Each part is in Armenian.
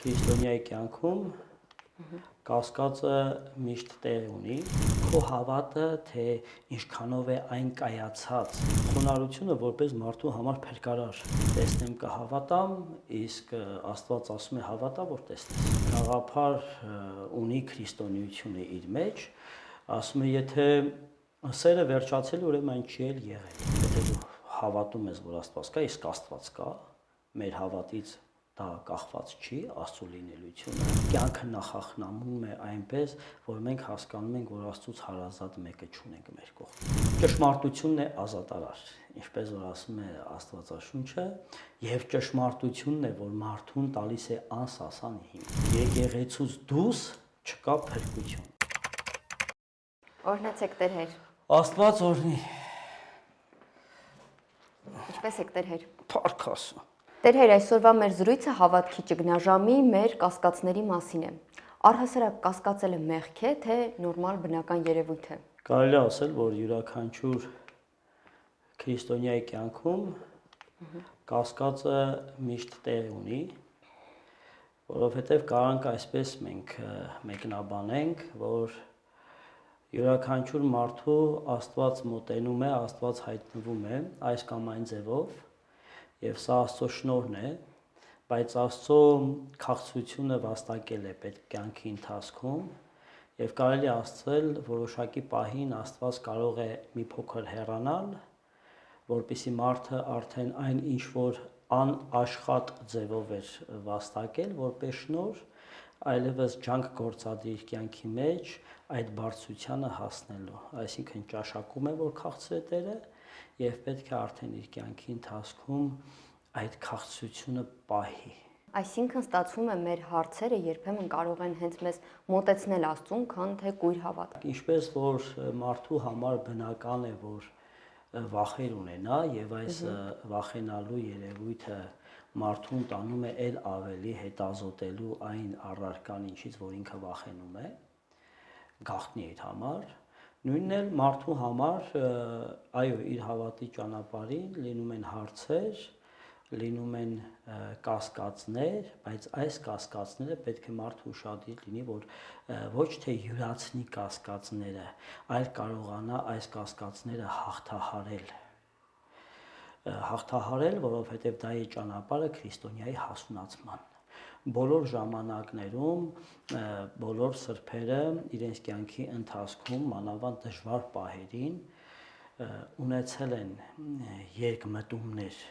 Քրիստոնյայի կյանքում կասկածը միշտ տեղ ունի, քո հավատը, թե ինչքանով է այն կայացած, խոնարհությունը որպես մարդու համար փրկարար, տեսնեմ կհավատամ, իսկ Աստված ասում է հավատա, որ տեսնես, գաղափար ունի քրիստոնեությունը իր մեջ, ասում է եթե սերը վերջացել, ուրեմն այն չի էլ եղել, եթե դու հավատում ես, որ Աստված կա, իսկ Աստված կա, մեր հավատից դա կախված չի, Աստծո լինելությունը, կյանքը նախախնամում է այնպես, որ մենք հասկանում ենք, որ Աստծուց հարազատ մեկը չունենք մեր կողքին։ Ճշմարտությունն է ազատարար, ինչպես որ ասում է Աստվածաշունչը, եւ ճշմարտությունն է, որ մարդուն տալիս է անսասան հիմք։ Եկեղեցուց դուրս չկա փրկություն։ Օրհնեցեք Տեր Հեր։ Աստված օրհնի։ Ինչպես եք Տեր Հեր։ Փառք Աստծո։ Տեր Հեր, այսօրվա մեր զրույցը հավատքի ճգնաժամի մեր կասկածների մասին է։ Առհասարակ կասկածելը մեղք է, թե նորմալ բնական երևույթ է։ Կարելի է ասել, որ յուրաքանչյուր քրիստոնյայի կյանքում կասկածը միշտ տեղ ունի, որովհետև կարանք այսպես մենք մեկնաբանենք, որ յուրաքանչյուր մարդու Աստված մոտենում է, Աստված հայտնվում է այս կամ այն ձևով, եւ սա Աստծո շնորհն է, բայց Աստծո քաղցրությունը վաստակել է պետք կյանքի ընթացքում եւ կարելի է ասել որոշակի պահին Աստված կարող է մի փոքր հեռանալ, որպեսզի մարդը արդեն այն ինչ որ անաշխատ ձևով էր վաստակել որպես շնորհ, այլևս ջանք գործադիր կյանքի մեջ այդ բարձրությանը հասնելու, այսինքն ճաշակում է որ քաղցր է Տերը եւ պետք է արդեն իր կյանքի ընթացքում այդ քաղցրությունը պահի։ Այսինքն ստացվում է մեր հարցերը երբեմն կարող են հենց մեզ մոտեցնել Աստծուն, քան թե կույր հավատ։ Ինչպես որ մարդու համար բնական է որ վախեր ունենա եւ այս վախենալու երևույթը մարդուն տանում է այլ ավելի հետազոտելու այն առարկան, ինչից որ ինքը վախենում է, գաղտնի այդ համար, նույնն էլ մարդու համար, այո, իր հավատի ճանապարհին լինում են հարցեր, լինում են կասկածներ, բայց այս կասկածները պետք է մարդը ուշադիր լինի, որ ոչ թե յուրացնի կասկածները, այլ կարողանա այս կասկածները հաղթահարել, որովհետև դա է ճանապարհը քրիստոնյայի հասունացման։ Բոլոր ժամանակներում, բոլոր սրբերը իրենց կյանքի ընթացքում մանավանդ դժվար պահերին ունեցել են երկմտումներ,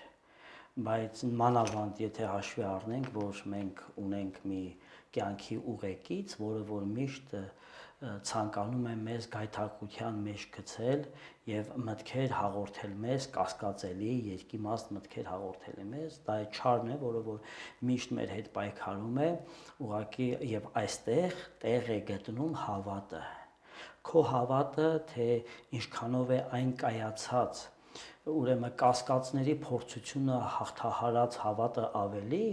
բայց մանավանդ եթե հաշվի առնենք, որ մենք ունենք մի կյանքի ուղեկից, որը որ միշտ ցանկանում է մեզ գայթակղության մեջ գցել եւ մտքեր հաղորդել մեզ, կասկածելի, երկիմաստ մտքեր հաղորդել է մեզ, դա է չարն է, որը որ միշտ մեր հետ պայքարում է, ուղղակի եւ այստեղ տեղ է գտնում հավատը։ Քո հավատը, թե ինչքանով է այն կայացած, ուրեմն կասկածների փորձությունը հաղթահարած հավատը ավելի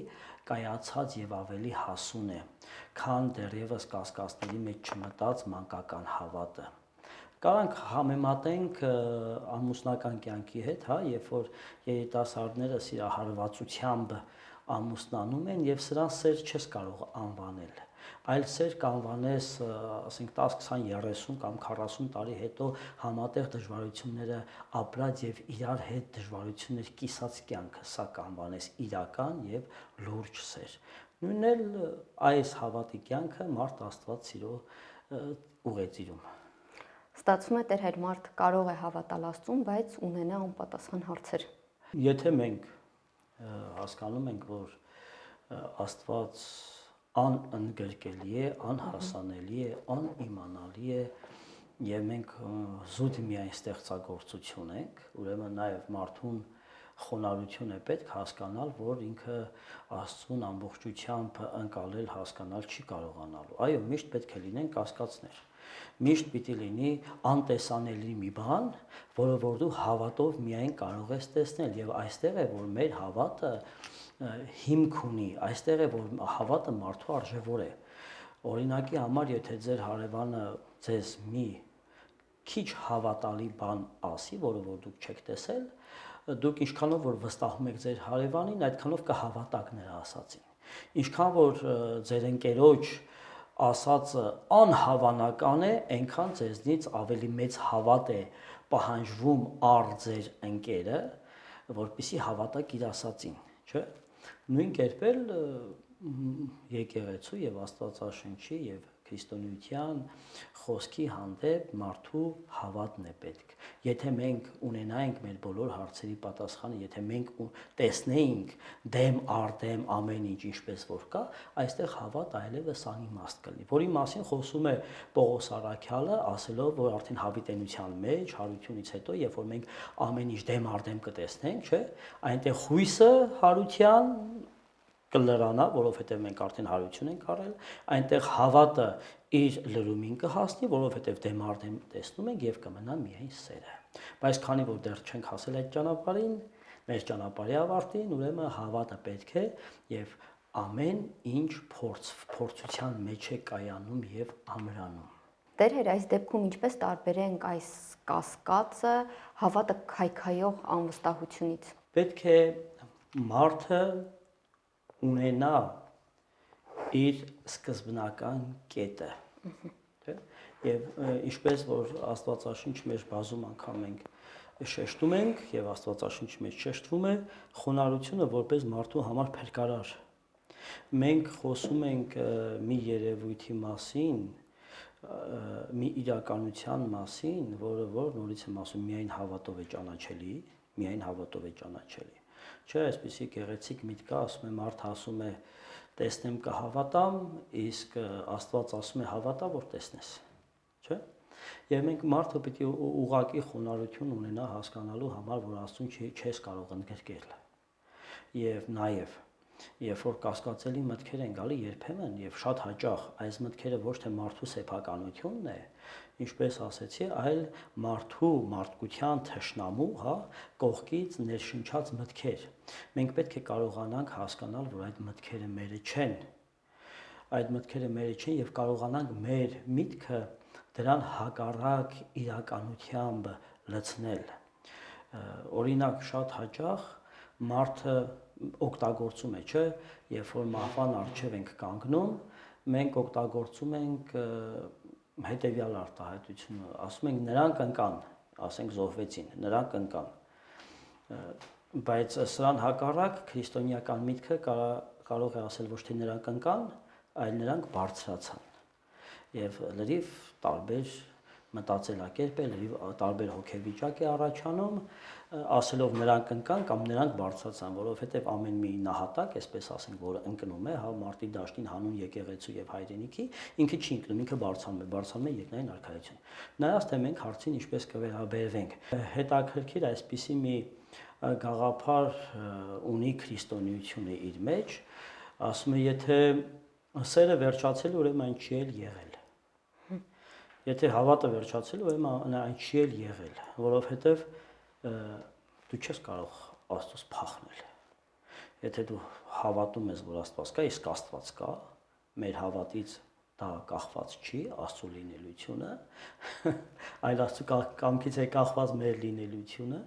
կայացած եւ ավելի հասուն է, քան դեռևս կասկածների մեջ չմտած մանկական հավատը։ Կարանք համեմատենք ամուսնական կյանքի հետ, հա, երբ որ երիտասարդները սիրահարվածությամբ ամուսնանում են եւ սրան սեր չես կարող անվանել, այլ սեր կանվանես, ասենք 10, 20, 30 կամ 40 տարի հետո համատեղ դժվարությունները ապրած եւ իրար հետ դժվարություններ կիսած կյանքը, սա կանվանես իրական եւ լուրջ սեր։ Նույնն էլ այս հավատի կյանքը մարդ Աստված սիրո ուղեծիրում։ Ստացվում է Տեր Հեր մարդ կարող է հավատալ Աստծուն, բայց ունենա անպատասխան հարցեր։ Եթե մենք հասկանում ենք, որ Աստված անընդգրկելի է, անհասանելի է, անիմանալի է եւ մենք զուտ միայն ստեղծագործություն ենք, ուրեմն նաեւ մարդուն խոնարհություն է պետք հասկանալ, որ ինքը Աստծուն ամբողջությամբ ընկալել, հասկանալ չի կարողանալու։ Այո, միշտ պետք է լինեն կասկածներ։ Միշտ պիտի լինի անտեսանելի մի բան, որը որ դու հավատով միայն կարող ես տեսնել եւ այստեղ է որ մեր հավատը հիմք ունի, այստեղ է որ հավատը մարդու արժեվոր է։ Օրինակի համար, եթե ձեր հարևանը ձեզ մի քիչ հավատալի բան ասի, որը որ դուք չեք տեսել, դուք ինչքանով որ վստահում եք ձեր հարևանին, այդքանով կհավատաք նրա ասածին։ Ինչքան որ ձեր ընկերոջ ասածը անհավանական է, այնքան ձեզնից ավելի մեծ հավատ է պահանջվում առ ձեր ընկերը, որպեսզի հավատաք իր ասածին, չէ՞։ Նույն կերպ էլ եկեղեցու եւ Աստվածաշնչի եւ քրիստոնեության խոսքի հանդեպ մարդու հավատն է պետք։ Եթե մենք ունենայինք մեր բոլոր հարցերի պատասխանը, եթե մենք տեսնեինք դեմ առ դեմ ամեն ինչ ինչպես որ կա, այստեղ հավատ այլևս անիմաստ կլինի, որի մասին խոսում է Պողոս Առաքյալը, ասելով, որ արդեն հավիտենության մեջ, հարությունից հետո, երբ որ մենք ամեն ինչ դեմ առ դեմ կտեսնենք, չէ, այնտեղ հույսը հարության կլրանա, որովհետև մենք արդեն հարություն ենք առել, այնտեղ հավատը իր լրումին կհասնի, որովհետև դեմ առ դեմ տեսնում ենք եւ կմնա միայն սերը։ Բայց քանի որ դեռ չենք հասել այդ ճանապարհին, մեր ճանապարհի ավարտին, ուրեմն հավատը պետք է եւ ամեն ինչ փորձության մեջ է կայանում եւ ամրանում։ Տեր, այս դեպքում ինչպես տարբերենք այս կասկածը հավատը քայքայող անվստահությունից։ Պետք է մարդը ունենա իր սկզբնական կետը, չէ՞։ Եվ ինչպես որ Աստվածաշունչի մեջ բազում անգամ մենք շեշտում ենք եւ Աստվածաշունչի մեջ շեշտվում է խոնարհությունը որպես մարդու համար փրկարար։ Մենք խոսում ենք մի երևույթի մասին, մի իրականության մասին, որը որ նորից եմ ասում, միայն հավատով է ճանաչելի, միայն հավատով է ճանաչելի։ Չէ, այսպեսի գեղեցիկ միտք կա, ասում է մարդը ասում է տեսնեմ կհավատամ, իսկ Աստված ասում է հավատա, որ տեսնես, չէ՞։ Եվ մենք մարդը պիտի ուղղակի խոնարհություն ունենա հասկանալու համար, որ Աստծուն չես կարող ընդգրկել։ Եվ նաև երբ որ կասկածելի մտքեր են գալի երբեմն եւ շատ հաճախ այս մտքերը ոչ թե մարդու սեփականությունն է, ինչպես ասեցի, այլ մարդու մարդկության թշնամու, հա, կողքից ներշնչած մտքեր։ Մենք պետք է կարողանանք հասկանալ, որ այդ մտքերը մերը չեն։ Այդ մտքերը մերը չեն եւ կարողանանք մեր միտքը դրան հակառակ իրականությամբ լցնել։ Օրինակ շատ հաճախ մարդը օգտագործում է, չէ, երբ որ մահվան առջև ենք կանգնում, մենք օգտագործում ենք հետևյալ արտահայտությունը, ասում ենք նրանք ընկան, ասենք զոհվեցին, նրանք ընկան, բայց սրան հակառակ քրիստոնեական միտքը կարող է ասել ոչ թե նրանք ընկան, այլ նրանք բարձրացան եւ լրիվ տարբեր մտածելակերպ է, լրիվ տարբեր հոգեվիճակ է առաջանում, ասելով նրանք ընկան կամ նրանք բարձրացան, որովհետև ամեն մի նահատակ, այսպես ասենք, որը ընկնում է, հա, մարտի դաշտին հանուն եկեղեցու եւ հայրենիքի, ինքը չի ընկնում, ինքը բարձրանում է երկնային արքայություն։ Նայած թե մենք հարցին ինչպես կվերաբերվենք։ Հետաքրքիր այսպիսի մի գաղափար ունի քրիստոնեությունը իր մեջ, ասում է, եթե սերը վերջացել, ուրեմն այն չի էլ եղել։ Եթե հավատը վերջացել, ուրեմն այն չի էլ եղել, որովհետև դու չես կարող Աստծուց փախնել։ Եթե դու հավատում ես, որ Աստված կա, իսկ Աստված կա, մեր հավատից դա կախված չի Աստծո լինելությունը, այլ Աստծո կամքից է կախված մեր լինելությունը,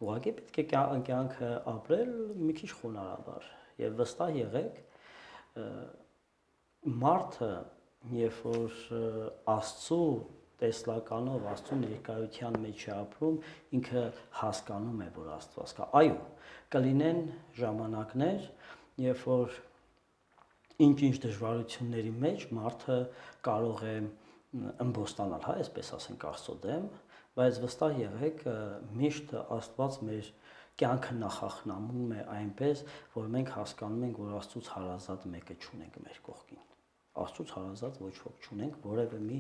ուղղակի պետք է կյանքը ապրել մի քիչ խոնարհաբար եւ վստահ եղեք, մարդը երբ որ Աստծո տեսլականով, Աստծո ներկայության մեջ է ապրում, ինքը հասկանում է, որ Աստված կա։ Այո, կլինեն ժամանակներ, երբ որ ինչ-ինչ դժվարությունների մեջ մարդը կարող է ըմբոստանալ, հա, այսպես ասենք Աստծո դեմ, բայց վստահ եղեք, միշտ Աստված մեր կյանքը նախախնամում է այնպես, որ մենք հասկանում ենք, որ Աստծուց հարազատ մեկը չունենք մեր կողքին։ Աստծուց հարազատ ոչ ոք չունենք որևէ մի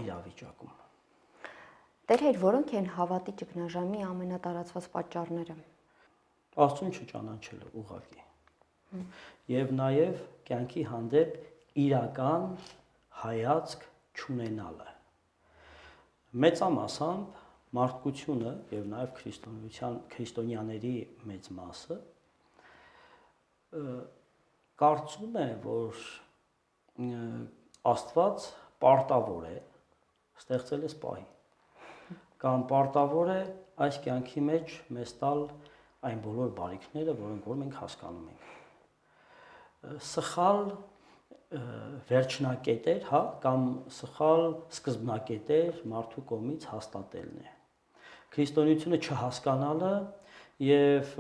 իրավիճակում։ Տեր, որոնք են հավատի ճգնաժամի ամենատարածված պատճառները։ Աստծուն չճանաչելը ուղղակի։ Եվ նաև կյանքի հանդեպ իրական հայացք չունենալը։ Մեծամասամբ մարդկությունը եւ նաև քրիստոնյաների մեծ մասը կարծում է, որ Աստված պարտավոր է ստեղծել էս պահի կամ պարտավոր է այս կյանքի մեջ մեզ տալ այն բոլոր բարիքները, որոնք որ մենք հասկանում ենք։ սխալ վերջնակետեր, հա, կամ սխալ սկզբնակետեր մարդու կողմից հաստատելն է։ Քրիստոնեությունը չհասկանալը եւ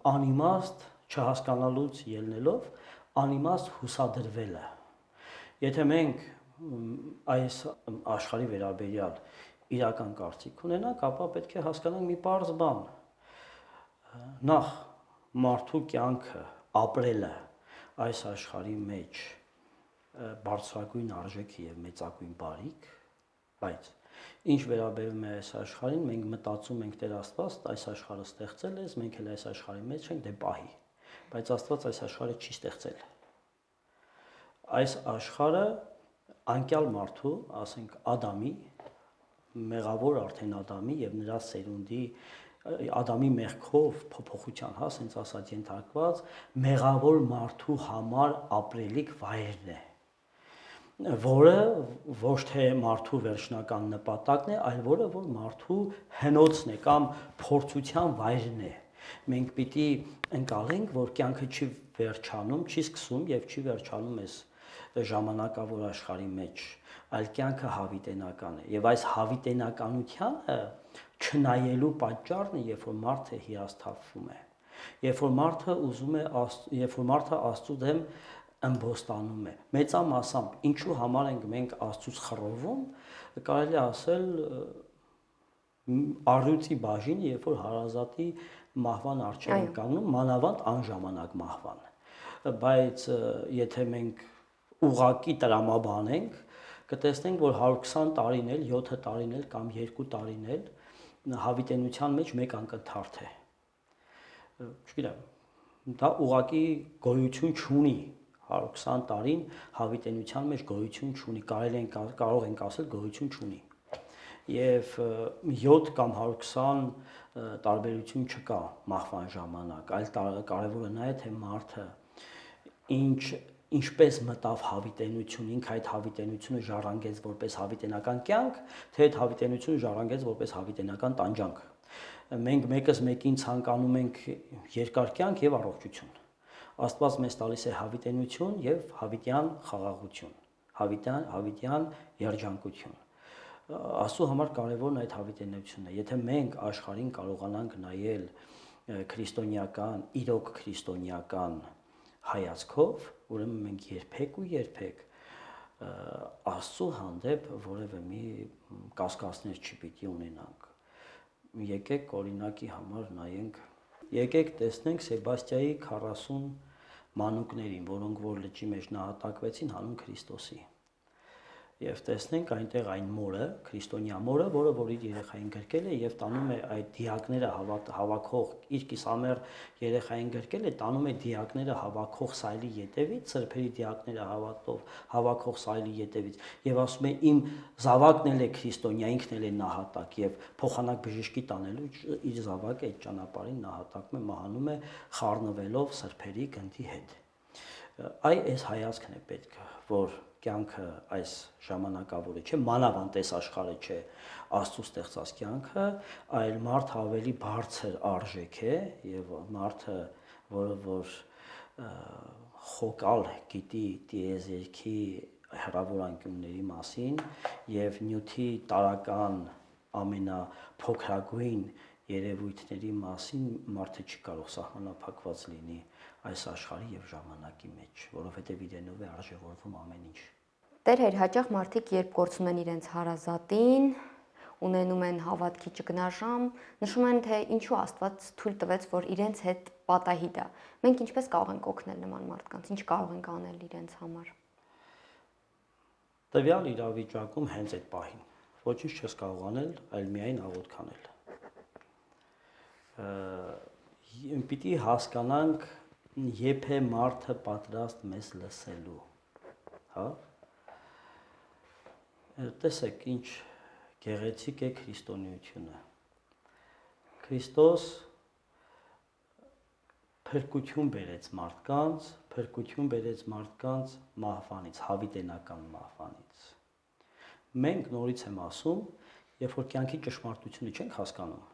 անիմաստ չհասկանալուց ելնելով անիմաստ հուսադրվելը։ Եթե մենք այս աշխարհի վերաբերյալ իրական կարծիք ունենանք, ապա պետք է հասկանանք մի պարզ բան։ Նախ մարդու կյանքը ապրելը այս աշխարհի մեջ բարձրագույն արժեք եւ մեծագույն բարիք, բայց ինչ վերաբերում է այս աշխարհին, մենք մտածում ենք Տեր Աստված այս աշխարհը ստեղծել է, մենք էլ այս աշխարհի մեջ ենք դե պահի, բայց Աստված այս աշխարհը չի ստեղծել։ Այս աշխարհը անկյալ մարդու, ասենք Ադամի, մեղավոր արդեն Ադամի եւ նրա սերունդի Ադամի մեղքով փոփոխության, հա, ասենց ասած ենթարկված մեղավոր մարդու համար ապրելիք վայրն է, որը ոչ թե մարդու վերջնական նպատակն է, այլ որը որ մարդու հնոցն է կամ փորձության վայրն է։ Մենք պիտի ընկալենք, որ կյանքը չի վերջանում, չի սկսում եւ չի վերջանում այս ժամանակավոր աշխարհի մեջ, այլ կյանքը հավիտենական է եւ այս հավիտենականությանը չնայելու պատճառն է, երբ որ մարդը հիասթափվում է, երբ որ մարդը ուզում է, երբ որ մարդը Աստծո դեմ ըմբոստանում է։ Մեծամասամբ ինչու համար ենք մենք Աստծուց խռովում, կարելի ասել առյուծի բաժին, երբ որ հարազատի մահվան առջև են կանգնում, մանավանդ անժամանակ մահվան։ Բայց եթե մենք ուղակի տրամաբանենք, կտեսնենք, որ 120 տարին էլ, 7 տարին էլ կամ 2 տարին էլ հավիտենության մեջ մեկ անկթարթ է։ Չգիտեմ, դա ուղակի գոյություն չունի 120 տարին հավիտենության մեջ գոյություն չունի, կարող ենք ասել գոյություն չունի։ Եվ 7 կամ 120 տարբերություն չկա մահվան ժամանակ, այլ կարևորը նա է, թե մարդը ինչպես մտավ հավիտենություն, ինքը այդ հավիտենությունը ժառանգեց որպես հավիտենական կյանք, թե այդ հավիտենությունը ժառանգեց որպես հավիտենական տանջանք։ Մենք մեկս մեկին ցանկանում ենք երկար կյանք եւ առողջություն։ Աստված մեզ տալիս է հավիտենություն եւ հավիտյան խաղաղություն, հավիտյան երջանկություն։ Աստծո համար կարևորն այդ հավիտենությունն է։ Եթե մենք աշխարհին կարողանանք նայել քրիստոնեական, իրոք քրիստոնեական հայացքով, ուրեմն մենք երբեք Աստծո հանդեպ որևէ մի կասկածներ չպիտի ունենանք։ Եկեք օրինակի համար նայենք, եկեք տեսնենք Սեբաստիայի 40 մանուկներին, որոնք որ լճի մեջ նահատակվեցին հանուն Քրիստոսի։ Եվ տեսնենք այնտեղ այն մորը, քրիստոնյա մորը, որը որ իր երեխային գրկել է եւ տանում է այդ դիակները հավաքող, իր կիսամեռ երեխային գրկել է, տանում է դիակները հավաքող սայլի ետևից, սրբերի դիակները հավաքող սայլի ետևից եւ ասում է իմ զավակն էլ է քրիստոնյա, ինքն էլ է նահատակ եւ փոխանակ բժշկի տանելու իր զավակը այդ ճանապարհին նահատակում է, մահանում է խառնվելով սրբերի գնդի հետ։ Այս հայացքն է պետք, որ կյանքը այս ժամանակավորը չէ, մանավանդ այս աշխարհը չէ, Աստծո ստեղծած կյանքը, այլ մարդը ավելի բարձր արժեք է եւ մարդը, որը որ խոկալ գիտի տիեզերքի հեռավոր անկյունների մասին եւ նյութի տարական ամենափոքրագույն երևույթների մասին մարդը չի կարող սահմանափակված լինի այս աշխարհի եւ ժամանակի մեջ, որովհետեւ իրենով է արժևորվում ամեն ինչ։ Տեր հեր, հաճախ մարդիկ երբ կորցնում են իրենց հարազատին, ունենում են հավատքի ճգնաժամ, նշում են, թե ինչու Աստված թույլ տվեց, որ իրենց հետ պատահի դա։ Մենք ինչպես կարող ենք օգնել նման մարդկանց, ինչ կարող ենք անել իրենց համար։ Տվյալ իրավիճակում հենց այդ պահին ոչինչ չես կարող անել, այլ միայն աղոթք անել։ Պիտի հասկանանք, երբ է մարդը պատրաստ մեզ լսելու, հա։ Տեսեք, ինչ գեղեցիկ է քրիստոնեությունը։ Քրիստոս փրկություն բերեց մարդկանց մահվանից, հավիտենական մահվանից։ Մենք նորից եմ ասում, երբ որ կյանքի ճշմարտությունը չենք հասկանում,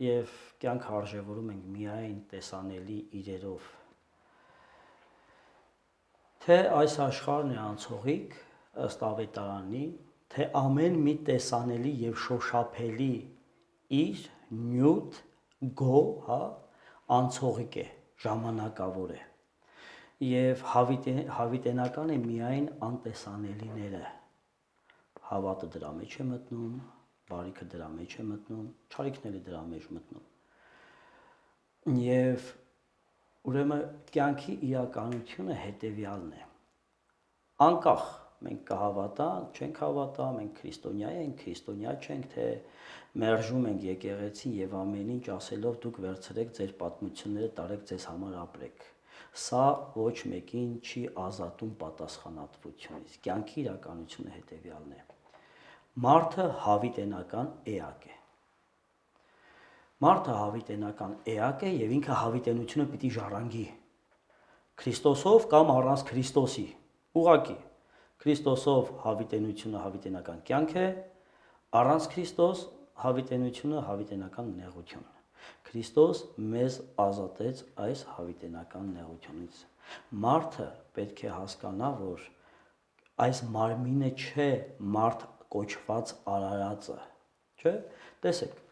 եւ կյանքը արժևորում ենք միայն տեսանելի իրերով, թե այս աշխարհն է անցողիկ ըստ ավետարանի, թե ամեն մի տեսանելի եւ շոշափելի իր նյութ գոհ, հա, անցողիկ է, ժամանակավոր է։ Եվ հավիտենական է միայն անտեսանելիները։ Հավատը դրա մեջ է մտնում, բարիքը դրա մեջ է մտնում, չարիքները դրա մեջ մտնում։ Եվ ուրեմն կյանքի իրականությունը հետևյալն է։ Անկախ մենք կհավատանք, չենք հավատա, մենք քրիստոնյա ենք, քրիստոնյա չենք, թե մերժում ենք եկեղեցին եւ ամեն ինչ ասելով դուք վերցրեք ձեր պատմությունները, տարեք ձեզ համար ապրեք։ Սա ոչ մեկին չի ազատում պատասխանատվությունից։ Կյանքի իրականությունը հետևյալն է։ Մարդը հավիտենական էակ է։ Մարդը հավիտենական էակ է եւ ինքը հավիտենությունը պիտի ժառանգի։ Քրիստոսով կամ առանց Քրիստոսի։ Ուղղակի Քրիստոսով հավիտենությունը հավիտենական կյանք է, առանց Քրիստոս հավիտենությունը հավիտենական նեղություն։ Քրիստոս մեզ ազատեց այս հավիտենական նեղությունից։ Մարդը պետք է հասկանա, որ այս մարմինը չէ մարդ կոչված արարածը, չէ՞։ Տեսեք,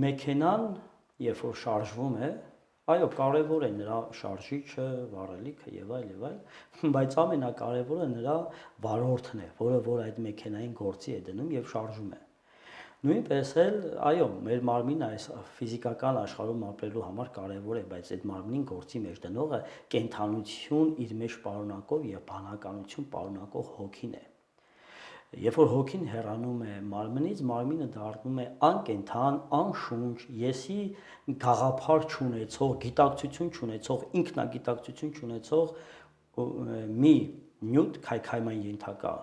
մեքենան, երբ որ շարժվում է, այո, կարևոր է նրա շարժիչը, վառելիքը եւ այլ, բայց ամենակարևորը նրա վարորդն է, որը որ այդ մեքենային գործի է դնում եւ շարժում է։ Նույնպես էլ, այո, մեր մարմինը այս ֆիզիկական աշխարհում ապրելու համար կարևոր է, բայց այդ մարմնին գործի մեջ դնողը կենթանություն իր մեջ պարունակող եւ բանականություն պարունակող հոգին է։ Երբ որ հոգին հեռանում է մարմնից, մարմինը դառնում է անկենթան, անշունչ, եսի գաղափար չունեցող, գիտակցություն չունեցող, ինքնագիտակցություն չունեցող մի նյութ քայքայման ենթակա,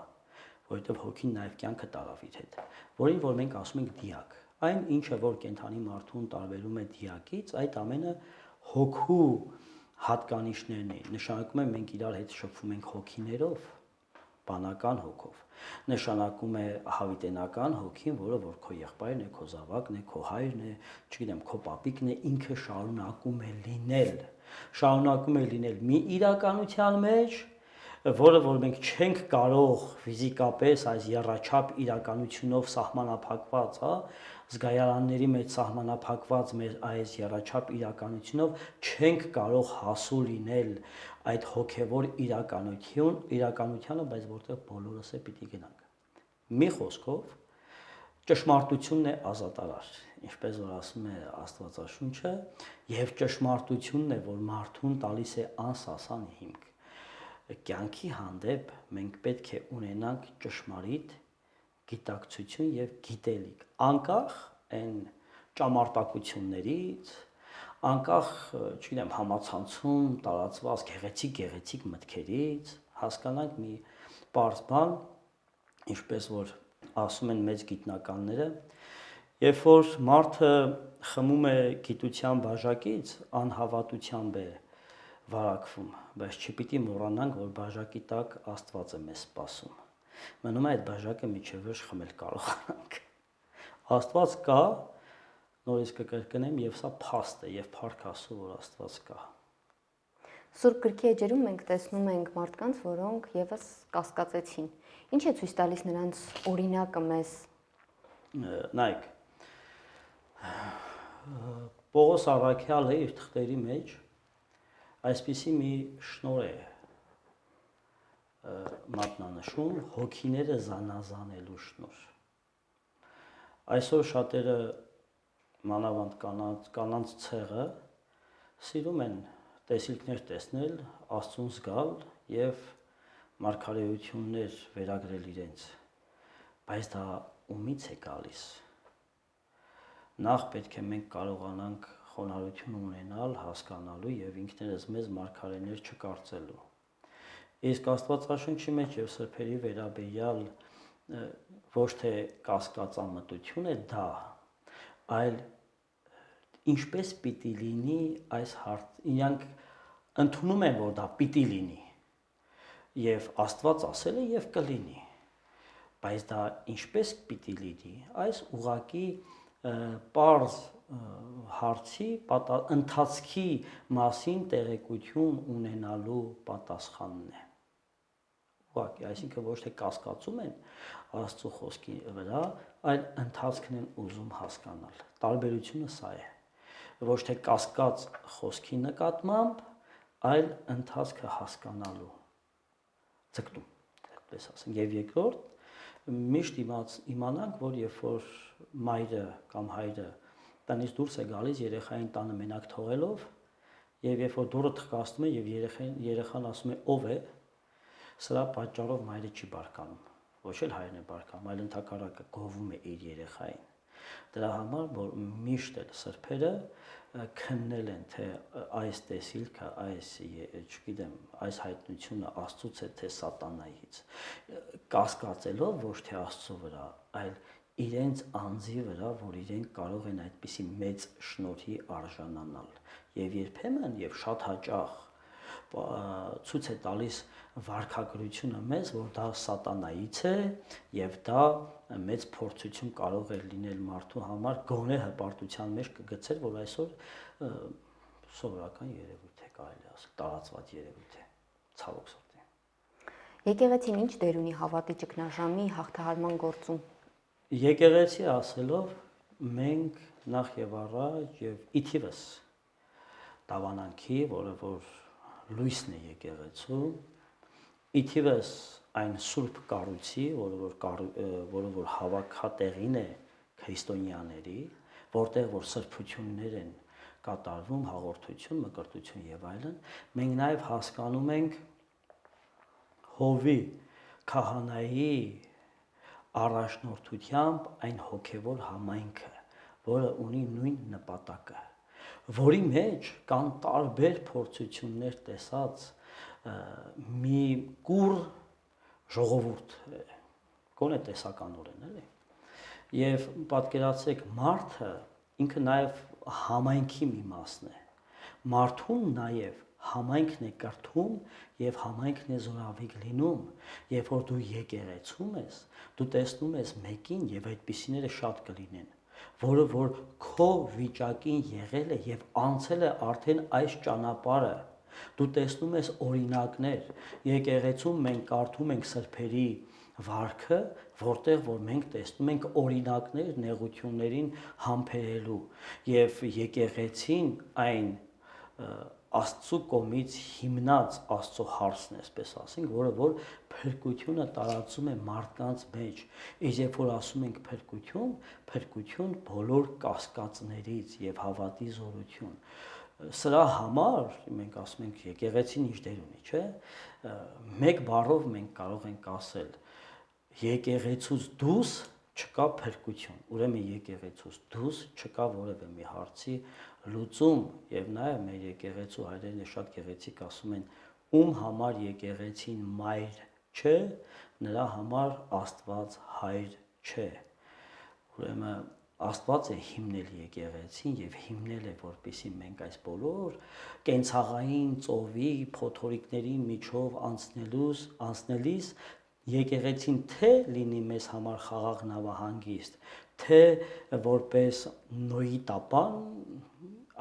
որովհետև հոգին նաև կյանքը տարավ իր հետ, որին որ մենք ասում ենք դիակ։ Այն ինչը որ կենթանի մարդուն տարբերում է դիակից, այդ ամենը հոգու հատկանիշներն են։ Նշանակում է մենք իրար հետ շփվում ենք հոգիներով, բանական հոգով, նշանակում է հավիտենական հոգին, որը որ քո եղբայրն է, քո զավակն է, քո հայրն է, չգիտեմ, քո պապիկն է, ինքը շարունակում է լինել մի իրականության մեջ, որը որ մենք չենք կարող ֆիզիկապես այս եռաչափ իրականությունով սահմանափակված, հա, զգայարանների մեջ սահմանափակված մեր այս եռաչափ իրականությունով չենք կարող հասու լինել այդ հոգևոր իրականությանը, բայց որտեղ բոլորս է պիտի գնանք։ Մի խոսքով, ճշմարտությունն է ազատարար, ինչպես որ ասում է Աստվածաշունչը, եւ ճշմարտությունն է, որ մարդուն տալիս է անսասան հիմք։ Կյանքի հանդեպ մենք պետք է ունենանք ճշմարիտ գիտակցություն եւ գիտելիք, անկախ այն ճամարտակություններից, անկախ, չգիտեմ, համացանցում տարածված գեղեցիկ մտքերից, հասկանանք մի պարզ բան, ինչպես որ ասում են մեծ գիտնականները, երբ որ մարդը խմում է գիտության բաժակից, անհավատությամբ է վարակվում, բայց չպիտի մոռանանք, որ բաժակի տակ Աստված է մեզ սպասում։ Մնում է այդ բաժակը միջև վերջ խմել կարողանանք։ Աստված կա, նորից կկրկնեմ, եւ սա փաստ է եւ փառք Աստծո, որ Աստված կա։ Սուրբ գրքի էջերում մենք տեսնում ենք մարդկանց, որոնք եւս կասկածեցին։ Ինչ է ցույց տալիս նրանց օրինակը մեզ։ Նայեք, Պողոս առաքյալը իր թղթերի մեջ այսպիսի մի շնորհ է մատնանշում, հոգիները զանազանելու շնորհ։ Այսօր շատերը մանավանդ կանանց ցեղը սիրում են տեսիլքներ տեսնել, Աստծուն զգալ եւ մարգարեություններ վերագրել իրենց, բայց դա ումից է գալիս։ Նախ պետք է մենք կարողանանք խոնարհություն ունենալ, հասկանալու եւ ինքներս մեզ մարգարեներ չկարծելու։ Իսկ Աստվածաշունչի մեջ եւ սրբերի վերաբերյալ ոչ թե կասկածամտություն է դա, այլ ինչպես պիտի լինի այս իրանք ընդունում են, որ դա պիտի լինի, եւ Աստված ասել է եւ կլինի, բայց դա ինչպես պիտի լինի, այս ուղակի պարզ հարցի ընթացքի մասին տեղեկություն ունենալու պատասխանն է։ Ուղղակի, այսինքն ոչ թե կասկածում են Աստծո խոսքի վրա, այլ ընթացքն են ուզում հասկանալ։ Տարբերությունը սա է։ Ոչ թե կասկած խոսքի նկատմամբ, այլ ընթացքը հասկանալու ձգտում, այդպես ասեմ։ Եվ երկրորդ, միշտ իմանանք, որ երբ որ մայրը կամ հայրը տնից դուրս է գալիս երեխային տանը մենակ թողելով, եւ երբ որ դուռը թխկացնում է եւ երեխան ասում է ով է, սրա պատճառով մայրը չի բարկանում, ոչ էլ հայրն է բարկանում, այլ ընդհակառակը գովում է իր երեխային։ Դրա համար որ միշտ էլ սրբերը քննել են, թե այս տեսիլքը, չգիտեմ, այս հայտնությունը Աստծուց է, թե սատանայից, կասկածելով ոչ թե Աստծո վրա, այլ իրենց անձի վրա, որ իրենք կարող են այդպիսի մեծ շնորհի արժանանալ։ Եվ երբեմն եւ շատ հաճախ ցույց է տալիս վարքագրությունը մեզ, որ դա սատանայից է եւ դա մեծ փորձություն կարող է լինել մարդու համար, գոնե հպարտության մեջ կգցեր, որ այսօր սովորական երևույթ է, կարելի ասել, տարածված երևույթ է, ցավոք սրտի։ Եկեղեցին ինչ դեր ունի հավատի ճգնաժամի հաղթահարման գործում։ Եկեղեցի ասելով մենք նախ եւ առաջ եւ իթիվս դավանանքի, որը որ լույսն է եկեղեցու, իթիվս այն սուրբ կառույցի, որը որ հավաքատեղին է քրիստոնյաների, որտեղ որ սրբություններ են կատարվում, հաղորդություն, մկրտություն եւ այլն, մենք նաեւ հասկանում ենք հովի քահանայի առաջնորդությամբ այն հոգևոր համայնքը, որը ունի նույն նպատակը, որի մեջ կան տարբեր փորձություններ տեսած մի կուռ ժողովուրդ, գոնե տեսականորեն, էլի։ Եվ պատկերացրեք, մարդը ինքը նաև համայնքի մի մասն է։ Մարդուն նաև համայնքն է կրթում եւ համայնքն է զորավիգ լինում, երբ որ դու եկեղեցում ես, դու տեսնում ես մեկին եւ այդպիսիները շատ կլինեն, որը որ քո վիճակին եղել է եւ անցել է արդեն այս ճանապարհը։ Դու տեսնում ես օրինակներ, եկեղեցում մենք կարդում ենք սրբերի վարքը, որտեղ որ մենք տեսնում ենք օրինակներ նեղություններին համբերելու եւ եկեղեցին այն Աստծո կողմից հիմնած Աստծո հարցն է, այսպես ասենք, որը որ փրկությունը տարածում է մարդկանց մեջ։ Իսկ երբ որ ասում ենք փրկություն բոլոր կասկածներից եւ հավատի զորություն։ Սրա համար մենք ասում ենք եկեղեցին ինչ դեր ունի, չէ՞։ Մեկ բառով մենք կարող ենք ասել եկեղեցուց դուրս չկա փրկություն, ուրեմն եկեղեցուց դուրս չկա որևէ մի հարցի լուծում եւ նաեւ մեր եկեղեցու հայրերն շատ գեղեցիկ ասում են ում համար եկեղեցին մայր չէ, նրա համար Աստված հայր չէ։ Ուրեմն Աստված է հիմնել եկեղեցին եւ հիմնել է որպեսզի մենք այս բոլոր կենցաղային ծովի փոթորիկների միջով անցնելիս եկեղեցին թե լինի մեզ համար խաղաղ նավահանգիստ, թե որպես Նոյի տապան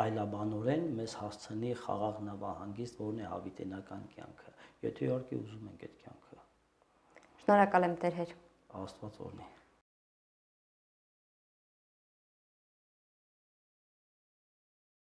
այլաբանորեն մեզ հասցնի խաղաղ նավահանգիստ, որն է հավիտենական կյանքը, եթե իհարկե ուզում ենք այդ կյանքը։ Շնորհակալ եմ Տեր Հեր։ Աստված օրհնի։